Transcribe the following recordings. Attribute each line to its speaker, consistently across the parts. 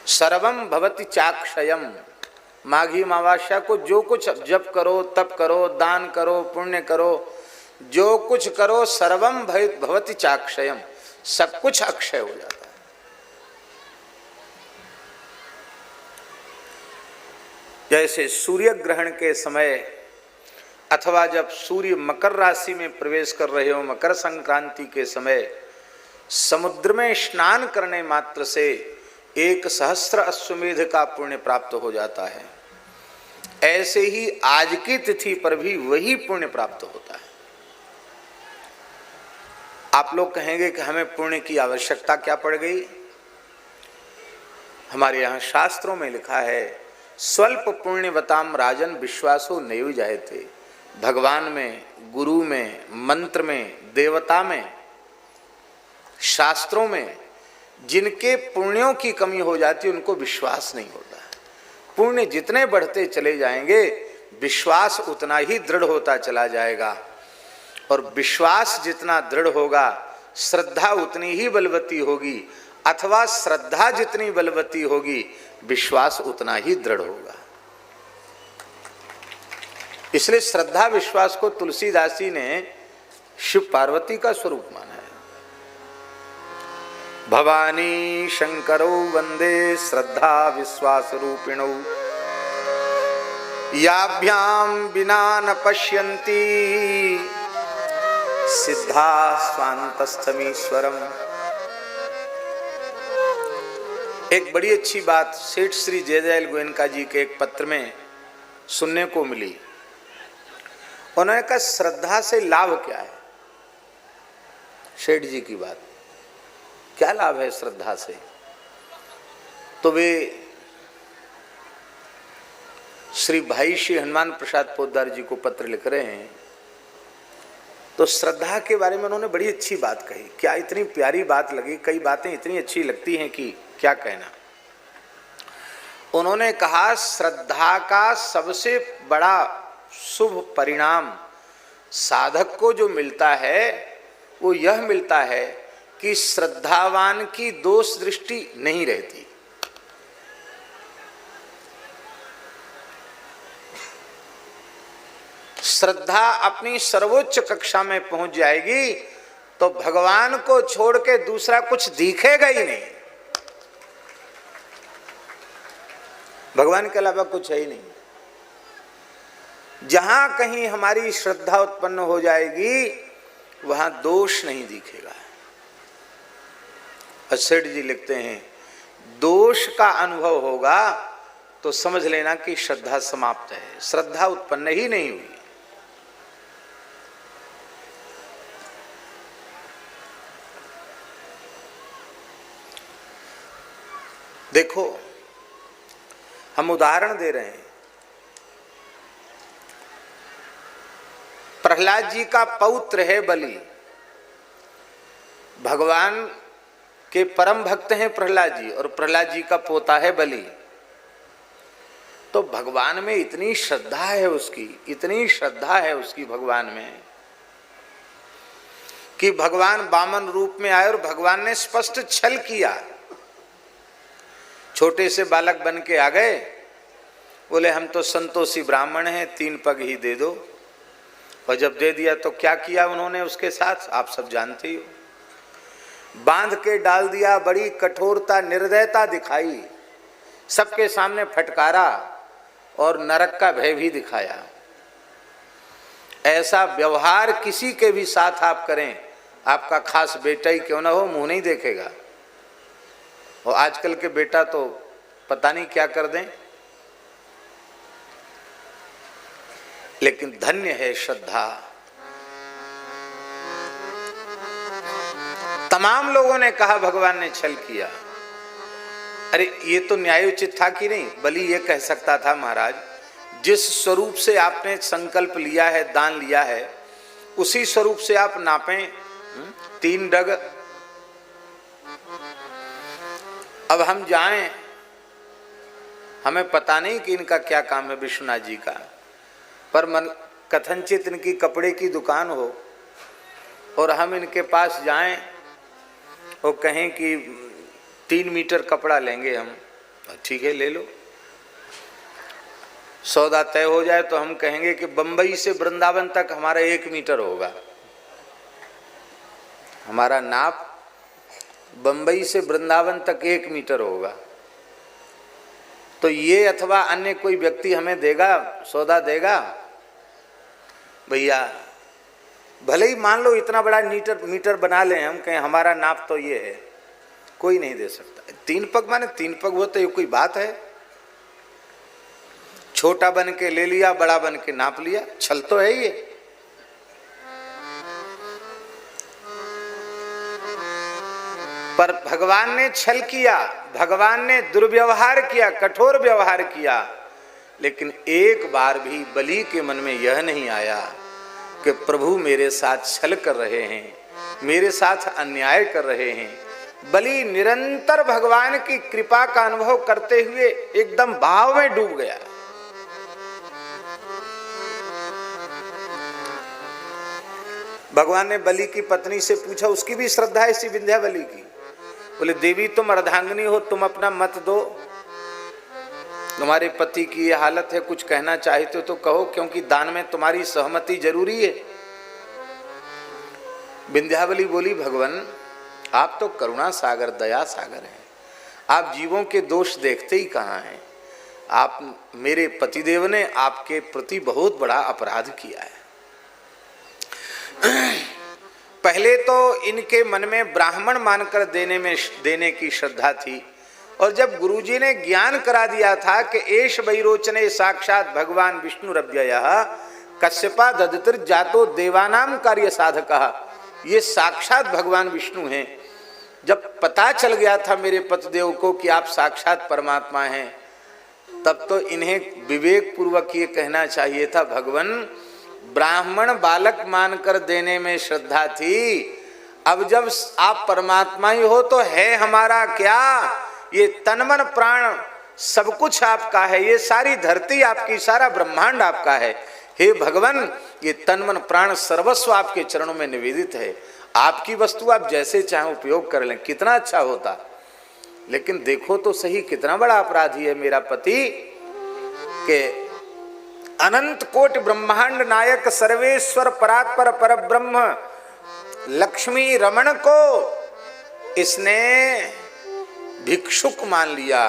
Speaker 1: सर्वम भवति चाक्षयम। माघी अमावस्या को जो कुछ जप करो, तप करो, दान करो, पुण्य करो, जो कुछ करो, सर्वम भवति चाक्षयम, सब कुछ अक्षय हो जाता है। जैसे सूर्य ग्रहण के समय अथवा जब सूर्य मकर राशि में प्रवेश कर रहे हो, मकर संक्रांति के समय समुद्र में स्नान करने मात्र से 1,000 अश्वमेध का पुण्य प्राप्त हो जाता है। ऐसे ही आज की तिथि पर भी वही पुण्य प्राप्त होता है। आप लोग कहेंगे कि हमें पुण्य की आवश्यकता क्या पड़ गई? हमारे यहाँ शास्त्रों में लिखा है, स्वल्प पुण्यवताम राजन विश्वासो नैव जायते। भगवान में, गुरु में, मंत्र में, देवता में, शास्त्रों में जिनके पुण्यों की कमी हो जाती है उनको विश्वास नहीं होता है। पुण्य जितने बढ़ते चले जाएंगे विश्वास उतना ही दृढ़ होता चला जाएगा, और विश्वास जितना दृढ़ होगा श्रद्धा उतनी ही बलवती होगी, अथवा श्रद्धा जितनी बलवती होगी विश्वास उतना ही दृढ़ होगा। इसलिए श्रद्धा विश्वास को तुलसीदास जी ने शिव पार्वती का स्वरूप माना है। भवानी शंकरो वंदे श्रद्धा विश्वास रूपिणौ, याभ्याम बिना न पश्यन्ति सिद्धा स्वांतस्थमीश्वरम। एक बड़ी अच्छी बात सेठ श्री जयदयाल गोयनका जी के एक पत्र में सुनने को मिली। उन्होंने कहा श्रद्धा से लाभ क्या है? सेठ जी की बात, क्या लाभ है श्रद्धा से? तो वे श्री भाई श्री हनुमान प्रसाद पोद्दार जी को पत्र लिख रहे हैं। तो श्रद्धा के बारे में उन्होंने बड़ी अच्छी बात कही। क्या इतनी प्यारी बात लगी, कई बातें इतनी अच्छी लगती हैं कि क्या कहना। उन्होंने कहा श्रद्धा का सबसे बड़ा शुभ परिणाम साधक को जो मिलता है वो यह मिलता है कि श्रद्धावान की दोष दृष्टि नहीं रहती। श्रद्धा अपनी सर्वोच्च कक्षा में पहुंच जाएगी तो भगवान को छोड़ के दूसरा कुछ दिखेगा ही नहीं। भगवान के अलावा कुछ है ही नहीं। जहां कहीं हमारी श्रद्धा उत्पन्न हो जाएगी वहां दोष नहीं दिखेगा। सेठ जी लिखते हैं, दोष का अनुभव होगा तो समझ लेना कि श्रद्धा समाप्त है, श्रद्धा उत्पन्न ही नहीं हुई। देखो, हम उदाहरण दे रहे हैं। प्रहलाद जी का पौत्र है बलि। भगवान के परम भक्त हैं प्रहलाद जी, और प्रहलाद जी का पोता है बलि। तो भगवान में इतनी श्रद्धा है उसकी, इतनी श्रद्धा है उसकी भगवान में कि भगवान वामन रूप में आए और भगवान ने स्पष्ट छल किया। छोटे से बालक बन के आ गए, बोले हम तो संतोषी ब्राह्मण हैं, 3 पग ही दे दो। और जब दे दिया तो क्या किया उन्होंने उसके साथ आप सब जानते ही हो। बांध के डाल दिया, बड़ी कठोरता निर्दयता दिखाई, सबके सामने फटकारा और नरक का भय भी दिखाया। ऐसा व्यवहार किसी के भी साथ आप करें, आपका खास बेटा ही क्यों ना हो, मुंह नहीं देखेगा। और आजकल के बेटा तो पता नहीं क्या कर दें। लेकिन धन्य है श्रद्धा। तमाम लोगों ने कहा भगवान ने छल किया। अरे ये तो न्यायोचित था कि नहीं? बलि ये कह सकता था, महाराज जिस स्वरूप से आपने संकल्प लिया है, दान लिया है, उसी स्वरूप से आप नापें 3 डग। अब हम जाएं, हमें पता नहीं कि इनका क्या काम है विश्वनाथ जी का, पर मन कथनचित इनकी कपड़े की दुकान हो और हम इनके पास जाएं और कहें कि 3 मीटर कपड़ा लेंगे हम, ठीक है ले लो। सौदा तय हो जाए तो हम कहेंगे कि बंबई से वृंदावन तक हमारा 1 मीटर होगा, हमारा नाप बंबई से वृंदावन तक 1 मीटर होगा। तो ये अथवा अन्य कोई व्यक्ति हमें देगा, सौदा देगा? भैया भले ही मान लो इतना बड़ा मीटर बना लें, हम कहें हमारा नाप तो ये है, कोई नहीं दे सकता। 3 पग माने 3 पग हो तो ये कोई बात है? छोटा बन के ले लिया, बड़ा बन के नाप लिया, छल तो है ये। पर भगवान ने छल किया, भगवान ने दुर्व्यवहार किया, कठोर व्यवहार किया, लेकिन एक बार भी बलि के मन में यह नहीं आया कि प्रभु मेरे साथ छल कर रहे हैं, मेरे साथ अन्याय कर रहे हैं। बलि निरंतर भगवान की कृपा का अनुभव करते हुए एकदम भाव में डूब गया। भगवान ने बलि की पत्नी से पूछा, उसकी भी श्रद्धा है इसी विंध्यावली की। बोले देवी तुम अर्धांगिनी हो, तुम अपना मत दो, तुम्हारे पति की ये हालत है, कुछ कहना चाहते हो तो कहो, क्योंकि दान में तुम्हारी सहमति जरूरी है। विंध्यावली बोली भगवान आप तो करुणा सागर दया सागर हैं, आप जीवों के दोष देखते ही कहाँ हैं। आप मेरे पतिदेव ने आपके प्रति बहुत बड़ा अपराध किया है। पहले तो इनके मन में ब्राह्मण मानकर देने की श्रद्धा थी, और जब गुरुजी ने ज्ञान करा दिया था कि एष वैरोचने साक्षात भगवान विष्णुरव्ययः कश्यपा ददतिर्जातो देवानाम कार्य साधकः, ये साक्षात भगवान विष्णु हैं। जब पता चल गया था मेरे पतिदेव को कि आप साक्षात परमात्मा हैं, तब तो इन्हें विवेक पूर्वक ये कहना चाहिए था, भगवान ब्राह्मण बालक मानकर देने में श्रद्धा थी, अब जब आप परमात्मा ही हो तो है हमारा क्या? ये तन मन प्राण सब कुछ आपका है, ये सारी धरती आपकी, सारा ब्रह्मांड आपका है। हे भगवान ये तन मन प्राण सर्वस्व आपके चरणों में निवेदित है, आपकी वस्तु आप जैसे चाहें उपयोग कर लें, कितना अच्छा होता। लेकिन देखो तो सही कितना बड़ा अपराधी है मेरा पति के अनंत कोटि ब्रह्मांड नायक सर्वेश्वर परात्पर परब्रह्म लक्ष्मी रमण को इसने भिक्षुक मान लिया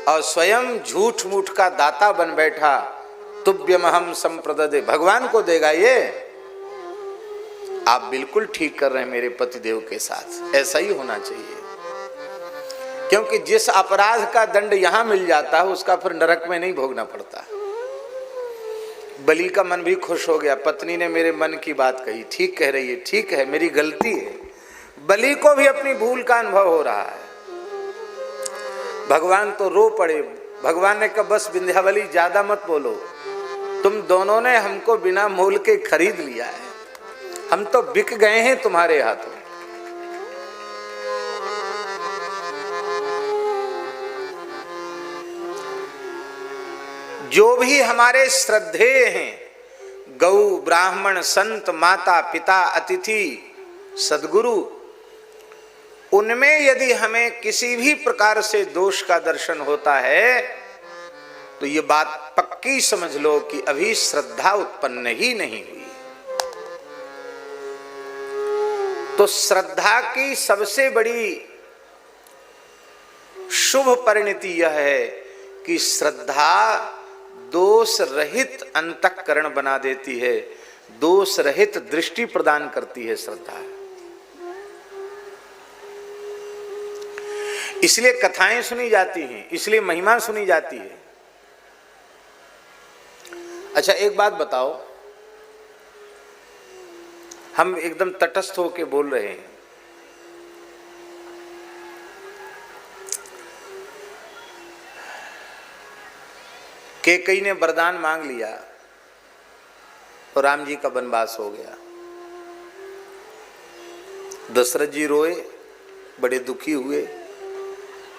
Speaker 1: और स्वयं झूठ मूठ का दाता बन बैठा। तुभ्यमहम संप्रददे, भगवान को देगा ये? आप बिल्कुल ठीक कर रहे हैं मेरे पतिदेव के साथ, ऐसा ही होना चाहिए, क्योंकि जिस अपराध का दंड यहां मिल जाता है उसका फिर नरक में नहीं भोगना पड़ता। बलि का मन भी खुश हो गया, पत्नी ने मेरे मन की बात कही, ठीक कह रही है, ठीक है मेरी गलती है। बलि को भी अपनी भूल का अनुभव हो रहा है। भगवान तो रो पड़े। भगवान ने कहा बस विंध्यावली ज्यादा मत बोलो, तुम दोनों ने हमको बिना मोल के खरीद लिया है, हम तो बिक गए हैं तुम्हारे हाथों। जो भी हमारे श्रद्धेय हैं, गौ ब्राह्मण संत माता पिता अतिथि सद्गुरु, उनमें यदि हमें किसी भी प्रकार से दोष का दर्शन होता है तो ये बात पक्की समझ लो कि अभी श्रद्धा उत्पन्न ही नहीं हुई। तो श्रद्धा की सबसे बड़ी शुभ परिणति यह है कि श्रद्धा दोष रहित अंतःकरण बना देती है, दोष रहित दृष्टि प्रदान करती है श्रद्धा। इसलिए कथाएं सुनी जाती हैं, इसलिए महिमा सुनी जाती है। अच्छा एक बात बताओ, हम एकदम तटस्थ होकर बोल रहे हैं, कैकेयी ने वरदान मांग लिया और राम जी का वनवास हो गया। दशरथ जी रोए, बड़े दुखी हुए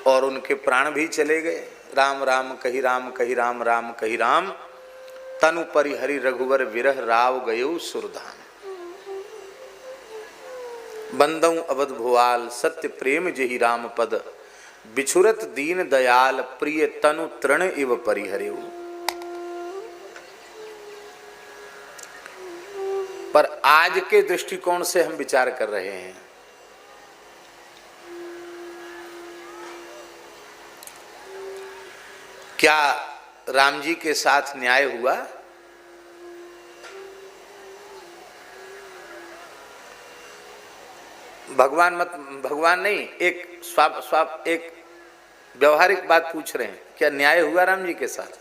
Speaker 1: और उनके प्राण भी चले गए। राम राम कही राम कही राम राम कही राम, तनु परिहरि रघुवर विरह राव गयो सुरधाम। बंदऊ अवध भुआल सत्य प्रेम जेहि राम पद, बिछुरत दीन दयाल प्रिय तनु तृण इव परिहरेउ। पर आज के दृष्टिकोण से हम विचार कर रहे हैं, क्या राम जी के साथ न्याय हुआ? भगवान नहीं, एक व्यवहारिक बात पूछ रहे हैं, क्या न्याय हुआ राम जी के साथ?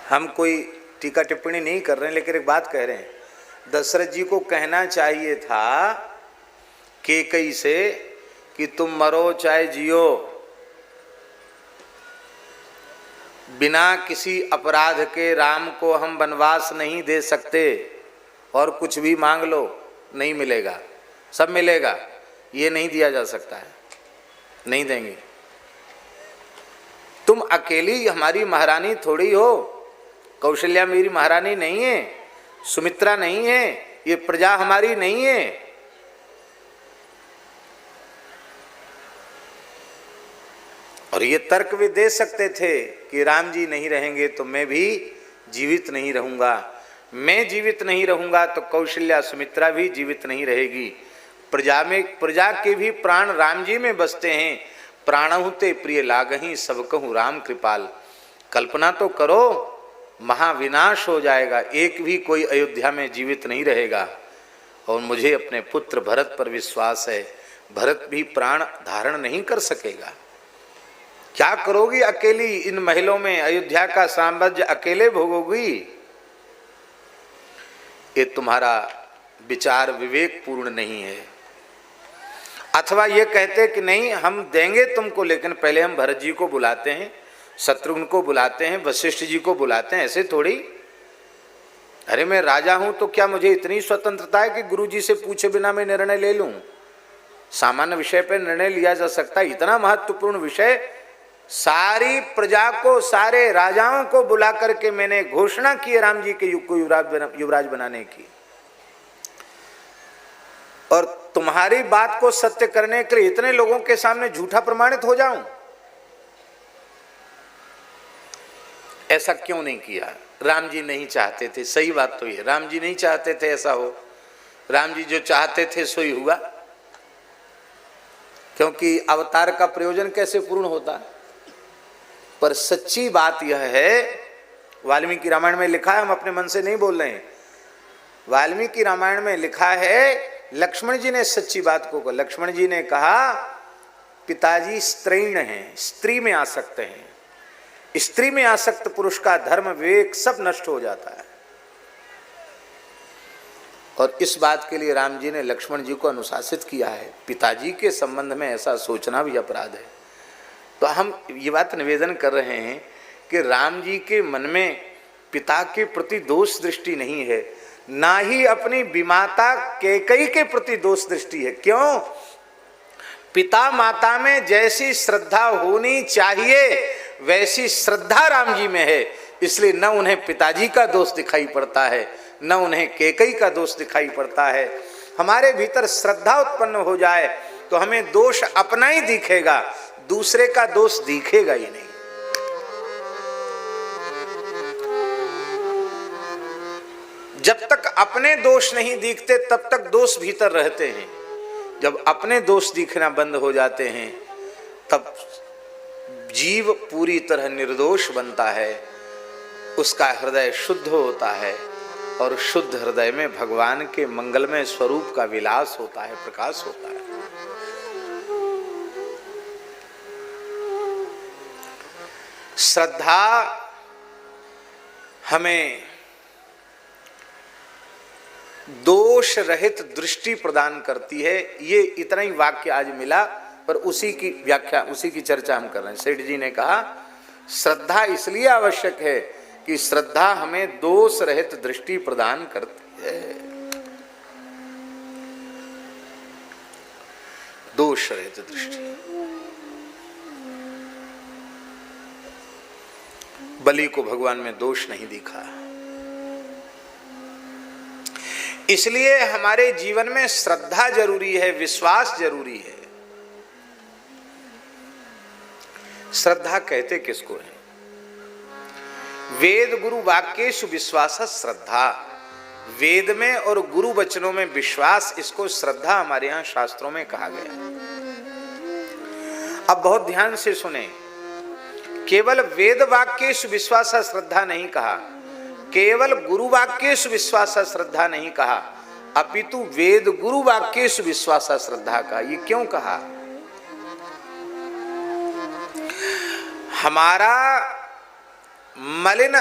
Speaker 1: हम कोई टीका टिप्पणी नहीं कर रहे हैं, लेकिन एक बात कह रहे हैं, दशरथ जी को कहना चाहिए था कैकेयी से कि तुम मरो चाहे जियो, बिना किसी अपराध के राम को हम वनवास नहीं दे सकते, और कुछ भी मांग लो नहीं मिलेगा, सब मिलेगा, ये नहीं दिया जा सकता है, नहीं देंगे। तुम अकेली हमारी महारानी थोड़ी हो, कौशल्या मेरी महारानी नहीं है, सुमित्रा नहीं है, ये प्रजा हमारी नहीं है। और ये तर्क वे दे सकते थे कि राम जी नहीं रहेंगे तो मैं भी जीवित नहीं रहूंगा, मैं जीवित नहीं रहूंगा तो कौशल्या सुमित्रा भी जीवित नहीं रहेगी। प्रजा के भी प्राण राम जी में बसते हैं, प्राणहु ते प्रिय लागहि सब कहूँ राम कृपाल। कल्पना तो करो, महाविनाश हो जाएगा, एक भी कोई अयोध्या में जीवित नहीं रहेगा। और मुझे अपने पुत्र भरत पर विश्वास है, भरत भी प्राण धारण नहीं कर सकेगा। क्या करोगी अकेली इन महलों में, अयोध्या का साम्राज्य अकेले भोगोगी? ये तुम्हारा विचार विवेकपूर्ण नहीं है। अथवा ये कहते कि नहीं हम देंगे तुमको, लेकिन पहले हम भरत जी को बुलाते हैं, शत्रुघ्न को बुलाते हैं, वशिष्ठ जी को बुलाते हैं, ऐसे थोड़ी। अरे मैं राजा हूं तो क्या मुझे इतनी स्वतंत्रता है कि गुरु जी से पूछे बिना मैं निर्णय ले लूं? सामान्य विषय पर निर्णय लिया जा सकता है, इतना महत्वपूर्ण विषय सारी प्रजा को, सारे राजाओं को बुला करके मैंने घोषणा की है राम जी के युग को युवराज बनाने की। और तुम्हारी बात को सत्य करने के लिए इतने लोगों के सामने झूठा प्रमाणित हो जाऊं? ऐसा क्यों नहीं किया? राम जी नहीं चाहते थे, सही बात तो ये, राम जी नहीं चाहते थे ऐसा हो। राम जी जो चाहते थे सो ही हुआ, क्योंकि अवतार का प्रयोजन कैसे पूर्ण होता। पर सच्ची बात यह है, वाल्मीकि रामायण में लिखा है, हम अपने मन से नहीं बोल रहे हैं, वाल्मीकि रामायण में लिखा है, लक्ष्मण जी ने सच्ची बात को कहा। लक्ष्मण जी ने कहा पिताजी स्त्रीण हैं, स्त्री में आसक्त हैं, स्त्री में आसक्त पुरुष का धर्म विवेक सब नष्ट हो जाता है। और इस बात के लिए राम जी ने लक्ष्मण जी को अनुशासित किया है। पिताजी के संबंध में ऐसा सोचना भी अपराध है। तो हम ये बात निवेदन कर रहे हैं कि राम जी के मन में पिता के प्रति दोष दृष्टि नहीं है, ना ही अपनी विमाता कैकेयी के प्रति दोष दृष्टि है। क्यों? पिता माता में जैसी श्रद्धा होनी चाहिए वैसी श्रद्धा राम जी में है, इसलिए न उन्हें पिताजी का दोष दिखाई पड़ता है, न उन्हें कैकेयी का दोष दिखाई पड़ता है। हमारे भीतर श्रद्धा उत्पन्न हो जाए तो हमें दोष अपना ही दिखेगा, दूसरे का दोष दिखेगा ही नहीं। जब तक अपने दोष नहीं दिखते तब तक दोष भीतर रहते हैं। जब अपने दोष दिखना बंद हो जाते हैं तब जीव पूरी तरह निर्दोष बनता है, उसका हृदय शुद्ध होता है, और शुद्ध हृदय में भगवान के मंगलमय स्वरूप का विलास होता है, प्रकाश होता है। श्रद्धा हमें दोष रहित दृष्टि प्रदान करती है। ये इतना ही वाक्य आज मिला, पर उसी की व्याख्या, उसी की चर्चा हम कर रहे हैं। सेठ जी ने कहा श्रद्धा इसलिए आवश्यक है कि श्रद्धा हमें दोष रहित दृष्टि प्रदान करती है। दोष रहित दृष्टि। बलि को भगवान में दोष नहीं दिखा। इसलिए हमारे जीवन में श्रद्धा जरूरी है, विश्वास जरूरी है। श्रद्धा कहते किसको है? वेद गुरु वाक्येषु विश्वास श्रद्धा। वेद में और गुरु वचनों में विश्वास, इसको श्रद्धा हमारे यहां शास्त्रों में कहा गया। अब बहुत ध्यान से सुने, केवल वेद वाक्येषु विश्वास श्रद्धा नहीं कहा, केवल गुरु वाक्येषु विश्वास श्रद्धा नहीं कहा, अपितु वेद गुरु वाक्येषु विश्वास श्रद्धा का। ये क्यों कहा? हमारा मलिन